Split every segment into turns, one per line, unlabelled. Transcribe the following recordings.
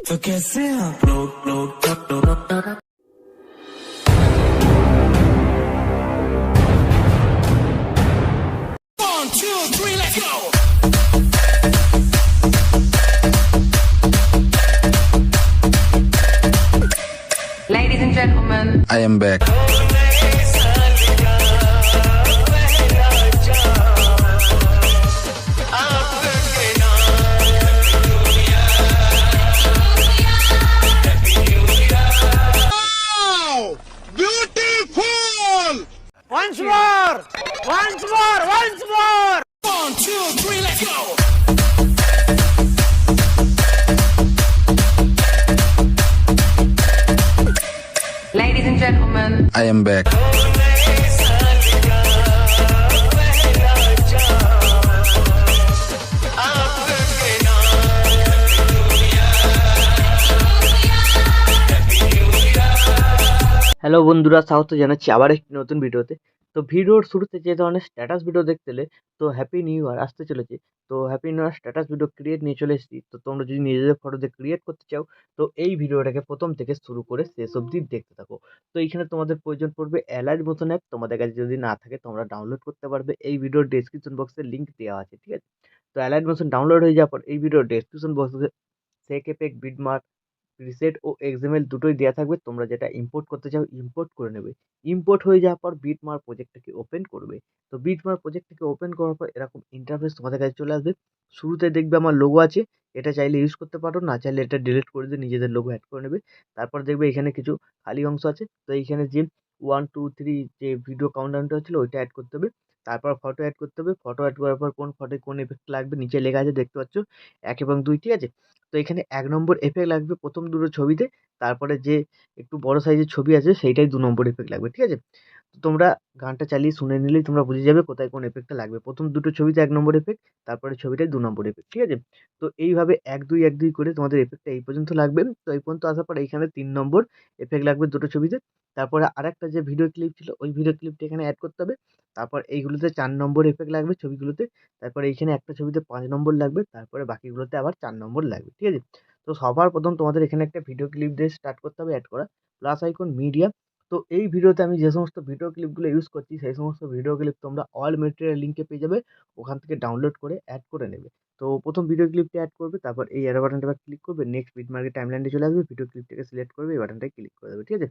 तो कैसे आप लोग 1, 2, 3, let's go.
Ladies and gentlemen,
I am back.
Once more! Once more! Once more!
1, 2, 3, let's go.
ladies and gentlemen,
I am back.
Hello বন্ধুরা, স্বাগত জানাচ্ছি আবার একটি নতুন ভিডিওতে। তো ভিডিওর শুরুতে যে ধরনের স্ট্যাটাস ভিডিও দেখতে এলে, তো হ্যাপি নিউ ইয়ার আসতে চলেছে। তো happy new year status video create নিয়ে চলে এসেছি। তো তোমরা যদি নিজেদের ফটো দিয়ে ক্রিয়েট করতে চাও, তো এই ভিডিওটাকে প্রথম থেকে শুরু করে শেষ অবধি দেখতে থাকো। তো এইখানে তোমাদের প্রয়োজন পড়বে অ্যালাইট মতন অ্যাপ। তোমাদের কাছে যদি না থাকে তোমরা ডাউনলোড করতে পারবে। এই ভিডিওর ডেসক্রিপশন বক্সে লিঙ্ক দেওয়া আছে, ঠিক আছে? তো অ্যালাইট মোশন ডাউনলোড হয়ে যাওয়ার পর এই ভিডিওর ডেসক্রিপশন বক্সে সেক এফেক্ট, বিটমার্ক, প্রিসেট ও এক্সএমএল দুটোই দেওয়া থাকবে। তোমরা যেটা ইম্পোর্ট করতে চাও ইম্পোর্ট করে নেবে। ইম্পোর্ট হয়ে যাওয়ার পর বিটমার্ক প্রজেক্টটাকে ওপেন করবে। তো বিটমার্ক প্রজেক্টটাকে ওপেন করার পর এরকম ইন্টারফেস তোমাদের কাছে চলে আসবে। শুরুতে দেখবে আমার লোগো আছে, এটা চাইলে ইউজ করতে পারো, না চাইলে এটা ডিলিট করে দিয়ে নিজেদের লোগো অ্যাড করে নেবে। তারপর দেখবে এখানে কিছু খালি অংশ আছে। তো এইখানে যে 1, 2, 3 যে ভিডিও কাউন্টডাউনটা ছিল ওইটা অ্যাড করতে হবে। তারপর ফটো অ্যাড করতে হবে। ফটো অ্যাড করার পর কোন ফটোয় কোন এফেক্ট লাগবে নিচে লেখা আছে, দেখতে পাচ্ছ 1 এবং 2, ঠিক আছে? তো এখানে ১ নম্বর এফেক্ট লাগবে প্রথম দুটো ছবিতে। তারপরে যে একটু বড় সাইজের ছবি আছে সেইটাই ২ নম্বর এফেক্ট লাগবে, ঠিক আছে? তো তোমরা গানটা চালিয়ে শুনে নিলেই তোমরা বুঝে যাবে কোথায় কোন এফেক্টটা লাগবে। প্রথম দুটো ছবিতে ১ নম্বর এফেক্ট, তারপরের ছবিটায় ২ নম্বর এফেক্ট, ঠিক আছে? তো এইভাবে ১, ২, ১, ২ করে তোমাদের এফেক্টটা এই পর্যন্ত লাগবে। তো এই পর্যন্ত আসার পর এইখানে ৩ নম্বর এফেক্ট লাগবে দুটো ছবিতে। তারপরে আরেকটা যে ভিডিও ক্লিপ ছিল ওই ভিডিও ক্লিপটা এখানে এড করতে হবে। তারপর এইগুলোতে ৪ নম্বর এফেক্ট লাগবে ছবিগুলোতে। তারপরে এইখানে একটা ছবিতে ৫ নম্বর লাগবে। তারপরে বাকিগুলোতে আবার ৪ নম্বর লাগবে, ঠিক আছে? তো সবার প্রথম তোমাদের এখানে একটা ভিডিও ক্লিপ দিয়ে স্টার্ট করতে হবে অ্যাড করা। Plus icon media. তো এই ভিডিওতে আমি যে সমস্ত ভিডিও ক্লিপগুলো ইউজ করছি সেই সমস্ত ভিডিও ক্লিপ তোমরা অল ম্যাটেরিয়াল লিঙ্কে পেয়ে যাবে। ওখান থেকে ডাউনলোড করে অ্যাড করে নেবে। তো প্রথম ভিডিও ক্লিপটা অ্যাড করবে, তারপর এই অ্যারো বাটনটা ক্লিক করবে, নেক্সট বিটমার্কের টাইমলাইনে চলে আসবে, ভিডিও ক্লিপটাকে সিলেক্ট করবে, এই বাটনটায় ক্লিক করে দেবে, ঠিক আছে?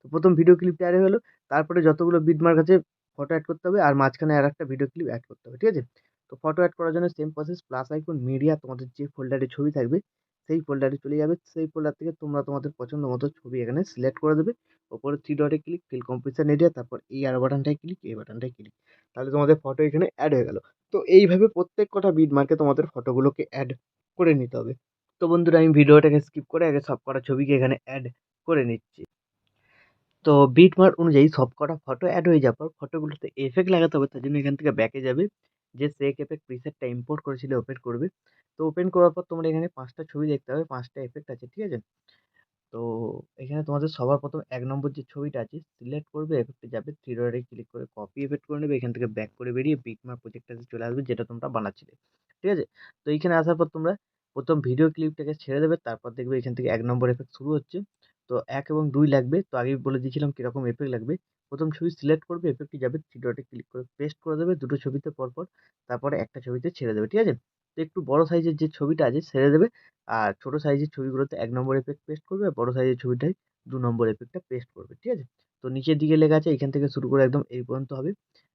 তো প্রথম ভিডিও ক্লিপটা অ্যাড হয়ে গেল। তারপরে যতগুলো বিটমার্ক আছে ফটো অ্যাড করতে হবে আর মাঝখানে আরেকটা ভিডিও ক্লিপ অ্যাড করতে হবে, ঠিক আছে? তো ফটো অ্যাড করার জন্য same process, plus icon media, তোমাদের যে ফোল্ডারে ছবি থাকবে সেই ফোল্ডারে চলে যাবে। সেই ফোল্ডার থেকে তোমরা তোমাদের পছন্দ মতো ছবি এখানে সিলেক্ট করে দেবে। ওপরে 3 ডটে ক্লিক, ফিল কম্পোজিশন এরিয়া, তারপর এই অ্যারো বাটনটায় ক্লিক, এই বাটনটায় ক্লিক। তাহলে তোমাদের ফটো এখানে অ্যাড হয়ে গেল। তো এইভাবে প্রত্যেক কটা বিটমার্কে তোমাদের ফটোগুলোকে অ্যাড করে নিতে হবে। তো বন্ধুরা আমি ভিডিওটাকে স্কিপ করে আগে সব কটা ছবিকে এখানে অ্যাড করে নিচ্ছি। তো বিটমার্ক অনুযায়ী সবকটা ফটো এড হয়ে যাওয়ার পর ফটোগুলোতে এফেক্ট লাগাতে হবে। তার জন্য এখান থেকে ব্যাকে যাবে, যে সেক এফেক্ট প্রিসেটটা ইম্পোর্ট করেছিলে ওপেন করবে। তো ওপেন করার পর তোমরা এখানে ৫টা ছবি দেখতে পাবে, ৫টা এফেক্ট আছে, ঠিক আছে? তো এখানে তোমাদের সবার প্রথম ১ নম্বর যে ছবিটা আছে সিলেক্ট করবে, এফেক্টে যাবে, 3 ডটে ক্লিক করে কপি এফেক্ট করে নেবে। এখান থেকে ব্যাক করে বেরিয়ে বিটমার্ক প্রজেক্টটাতে চলে আসবে যেটা তোমরা বানাচ্ছিলে, ঠিক আছে? তো এইখানে আসার পর তোমরা প্রথম ভিডিও ক্লিপটাকে ছেড়ে দেবে। তারপর দেখবে এখান থেকে ১ নম্বর এফেক্ট শুরু হচ্ছে। তো ১ এবং ২ লাগবে। তো আগেই বলে দিয়েছিলাম কিরকম এফেক্ট লাগবে। প্রথম ছবি সিলেক্ট করবে, এফেক্টে যাবে, 3 ডটে ক্লিক করে পেস্ট করে দেবে দুটো ছবিতে পরপর। তারপরে একটা ছবিতে ছেড়ে দেবে, ঠিক আছে? তো একটু বড় সাইজের যে ছবিটা আছে ছেড়ে দেবে। আর ছোট সাইজের ছবিগুলোতে ১ নম্বর এফেক্ট পেস্ট করবে, আর বড় সাইজের ছবিটায় ২ নম্বর এফেক্টটা পেস্ট করবে, ঠিক আছে? তো নিচের দিকে লেখা আছে এখান থেকে শুরু করে একদম এই পর্যন্ত হবে,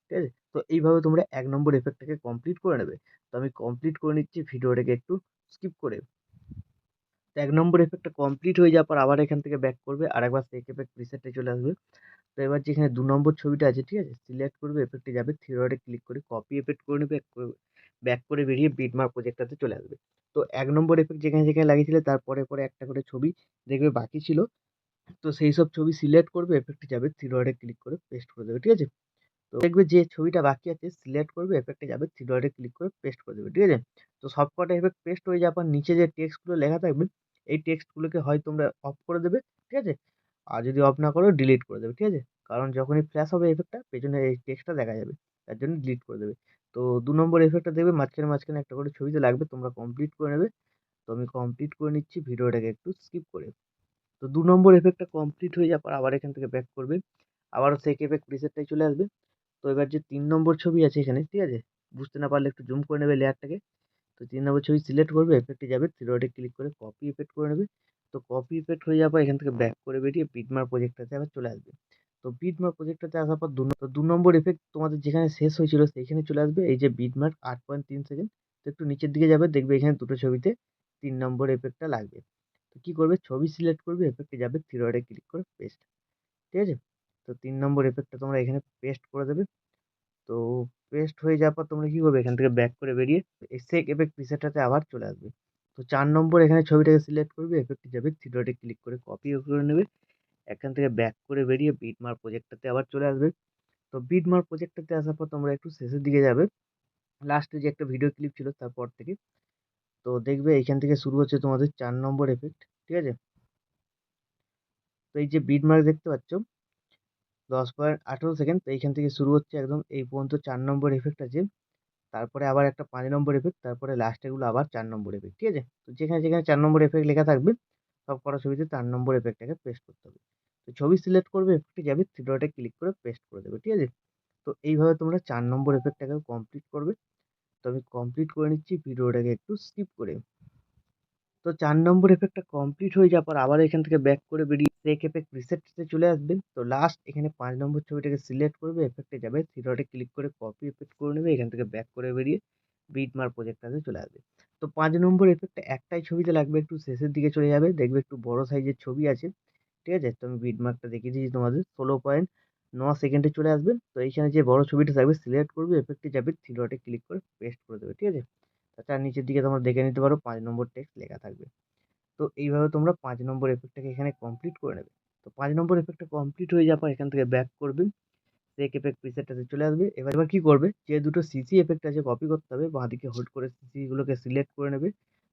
ঠিক আছে? তো এইভাবে তোমরা ১ নম্বর এফেক্টটাকে কমপ্লিট করে নেবে। তো আমি কমপ্লিট করে নিচ্ছি ভিডিওটাকে একটু স্কিপ করে। তো ১ নম্বর এফেক্টটা কমপ্লিট হয়ে যাওয়ার পর আবার এখান থেকে ব্যাক করবে। আরেকবার সেক এফেক্ট প্রিসেটে চলে আসবে। তো এবার যেখানে ২ নম্বর ছবিটা আছে, ঠিক আছে? সিলেক্ট করবে, এফেক্টে যাবে, 3 ডটে ক্লিক করে কপি এফেক্ট করে নেবে। ব্যাক করে বেরিয়ে বিটমার্ক প্রজেক্টটাতে চলে আসবে। তো ১ নম্বর এফেক্ট যেখানে লাগিয়েছিলে তার পরে একটা করে ছবি দেখবে বাকি ছিল। তো সেইসব ছবি সিলেক্ট করবে, এফেক্টে যাবে, 3 ডটে ক্লিক করে পেস্ট করে দেবে, ঠিক আছে? তো দেখবে যে ছবিটা বাকি আছে সিলেক্ট করবে, এফেক্টে যাবে, 3 ডটে ক্লিক করে পেস্ট করে দেবে, ঠিক আছে? তো সবকটা এফেক্ট পেস্ট হয়ে যাওয়ার পর নিচে যে টেক্সটগুলো লেখা থাকবে এই টেক্সটগুলোকে হয় তোমরা অফ করে দেবে, ঠিক আছে? আর যদি অফ না করো ডিলিট করে দেবে, ঠিক আছে? কারণ যখনই ফ্ল্যাশ হবে এফেক্টটা পেছনে এই টেক্সটটা দেখা যাবে। তার জন্য ডিলিট করে দেবে। তো ২ নম্বর এফেক্টটা দেখবে মাঝখানে একটা করে ছবিতে লাগবে, তোমরা কমপ্লিট করে নেবে। তো আমি কমপ্লিট করে নিচ্ছি ভিডিওটাকে একটু স্কিপ করে। তো 2 নম্বর এফেক্টটা কমপ্লিট হয়ে যাওয়ার পর আবার এখান থেকে ব্যাক করবে। আবারও সেক এফেক্ট প্রিসেটটাই চলে আসবে। তো এবার যে 3 নম্বর ছবি আছে এখানে, ঠিক আছে? বুঝতে না পারলে একটু জুম করে নেবে লেয়ারটাকে। তো 3 নম্বর ছবি সিলেক্ট করবে, ইফেক্টে যাবে, থ্রি ডটে ক্লিক করে কপি ইফেক্ট করে নেবে। তো কপি ইফেক্ট হয়ে যাওয়ার পর এখান থেকে ব্যাক করে বেরিয়ে বিটমার্ক প্রজেক্টটাতে আবার চলে আসবে। তো বিটমার্ক প্রজেক্টটাতে আসার পর 2 নম্বর ইফেক্ট তোমাদের যেখানে শেষ হয়েছিল সেইখানে চলে আসবে। এই যে বিটমার্ক 8.3 সেকেন্ড। তো একটু নিচের দিকে যাবে, দেখবে এখানে দুটো ছবিতে 3 নম্বর ইফেক্টটা লাগবে। তো কি করবে, ছবি সিলেক্ট করবে, ইফেক্টে যাবে, থ্রি ডটে ক্লিক করে পেস্ট। ঠিক আছে? তো 3 নম্বর ইফেক্টটা তোমরা এখানে পেস্ট করে দেবে। তো পেস্ট হয়ে যাওয়ার পর তোমরা কি করবে, এখান থেকে ব্যাক করে বেরিয়ে এই সেক এফেক্ট প্রিসেটটাতে আবার চলে আসবে। তো 4 নম্বর এখানে ছবিটাকে সিলেক্ট করবে, এফেক্টে যাবে, থ্রি ডটে ক্লিক করে কপি করে নেবে। এখান থেকে ব্যাক করে বেরিয়ে বিটমার্ক প্রজেক্টটাতে আবার চলে আসবে। তো বিটমার্ক প্রজেক্টটাতে আসার পর তোমরা একটু শেষের দিকে যাবে, লাস্টে যে একটা ভিডিও ক্লিপ ছিল তারপর থেকে। তো দেখবে এইখান থেকে শুরু হচ্ছে তোমাদের 4 নম্বর এফেক্ট। ঠিক আছে? তো এই যে বিটমার্ক দেখতে পাচ্ছ 10.18 সেকেন্ড, তো এইখান থেকে শুরু হচ্ছে একদম এই পর্যন্ত 4 নম্বর এফেক্ট আছে। তারপরে আবার একটা 5 নম্বর এফেক্ট, তারপরে লাস্টেরগুলো আবার 4 নম্বর এফেক্ট। ঠিক আছে? তো যেখানে 4 নম্বর এফেক্ট লেখা থাকবে সব কটা ছবিতে 4 নম্বর এফেক্টটাকে পেস্ট করতে হবে। তো ছবি সিলেক্ট করবে, এফেক্টে যাবে, থ্রি ডটে ক্লিক করে পেস্ট করে দেবে। ঠিক আছে? তো এইভাবে তোমরা 4 নম্বর এফেক্টটাকেও কমপ্লিট করবে। তো আমি কমপ্লিট করে নিচ্ছি ভিডিওটাকে একটু স্কিপ করে। তো 4 নম্বর এফেক্টটা কমপ্লিট হয়ে যাওয়ার পর আবার এখান থেকে ব্যাক করে বেরিয়ে সেক এফেক্ট প্রিসেটে চলে আসবে। তো লাস্ট এখানে 5 নম্বর ছবিটাকে সিলেক্ট করবে, এফেক্টে যাবে, থ্রি ডটে ক্লিক করে কপি এফেক্ট করে নেবে। এখান থেকে ব্যাক করে বেরিয়ে বিটমার্ক প্রজেক্টটাতে চলে আসবে। তো 5 নম্বর এফেক্টটা একটাই ছবিতে লাগবে, একটু শেষের দিকে চলে যাবে, দেখবে একটু বড় সাইজের ছবি আছে। ঠিক আছে? তো আমি বিটমার্কটা দেখিয়ে দিয়েছি তোমাদের, 16.9 সেকেন্ডে চলে আসবে। তো এইখানে যে বড় ছবিটা থাকবে সিলেক্ট করবে, এফেক্টে যাবে, থ্রি ডটে ক্লিক করে পেস্ট করে দেবে। ঠিক আছে? তার নিচের দিকে তোমরা দেখে নিতে পারো 5 নম্বর টেক্সট লেখা থাকবে। তো এইভাবে তোমরা 5 নম্বর এফেক্টটাকে এখানে কমপ্লিট করে নেবে। তো 5 নম্বর এফেক্টটা কমপ্লিট হয়ে যাওয়ার পর এখান থেকে ব্যাক করবে, সেক এফেক্ট প্রিসেটটাতে চলে আসবে। এবার কি করবে, যে দুটো সিসি এফেক্ট আছে কপি করতে হবে, বাঁদিকে হোল্ড করে সিসি গুলোকে সিলেক্ট করে নেবে।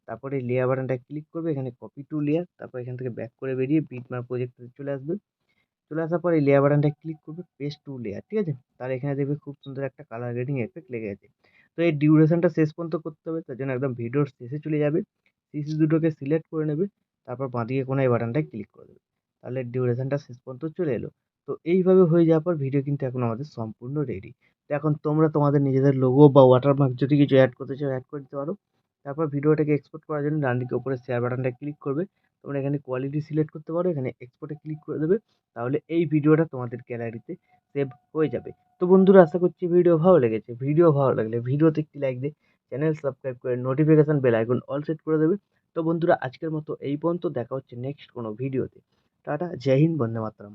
তারপরে লেয়ার বাটনটা ক্লিক করবে, এখানে কপি টু লেয়ার, তারপর এখান থেকে ব্যাক করে বেরিয়ে বিটমার্ক প্রজেক্টটাতে চলে আসবে। চলে আসার পর এই লেয়ার বাটনটা ক্লিক করবে, পেস্ট টু লেয়ার। ঠিক আছে? তার এখানে দেখবে খুব সুন্দর একটা কালার গ্রেডিং এফেক্ট লেগে আছে। তো এই ডিউরেশনটা শেষ পর্যন্ত করতে হবে, তার জন্য একদম ভিডিওর শেষে চলে যাবে, সিসি দুটোকে সিলেক্ট করে নেবে, তারপর বাঁদিকে কোনো এই বাটনটায় ক্লিক করে দেবে। তাহলে ডিউরেশনটা শেষ পর্যন্ত চলে এলো। তো এইভাবে হয়ে যাওয়ার পর ভিডিও কিন্তু এখন আমাদের সম্পূর্ণ রেডি। তো এখন তোমরা তোমাদের নিজেদের লোগো বা ওয়াটারমার্ক যদি কিছু অ্যাড করতে চাও অ্যাড করে দিতে পারো। তারপর ভিডিওটাকে এক্সপোর্ট করার জন্য ডান দিকে উপরে শেয়ার বাটনটা ক্লিক করবে। তোমরা এখানে কোয়ালিটি সিলেক্ট করতে পারো, এখানে এক্সপোর্টে ক্লিক করে দেবে। তাহলে এই ভিডিওটা তোমাদের গ্যালারিতে সেভ হয়ে যাবে। তো বন্ধুরা, আশা করছি ভিডিও ভালো লেগেছে। ভিডিও ভালো লাগলে ভিডিওতে একটি লাইক দিয়ে চ্যানেল সাবস্ক্রাইব করে notification bell icon all set করে দেবে। তো বন্ধুরা, আজকের মতো এই পর্যন্ত, দেখা হচ্ছে নেক্সট কোনো ভিডিওতে। টাটা, জয় হিন্দ, বন্দে মাতরম।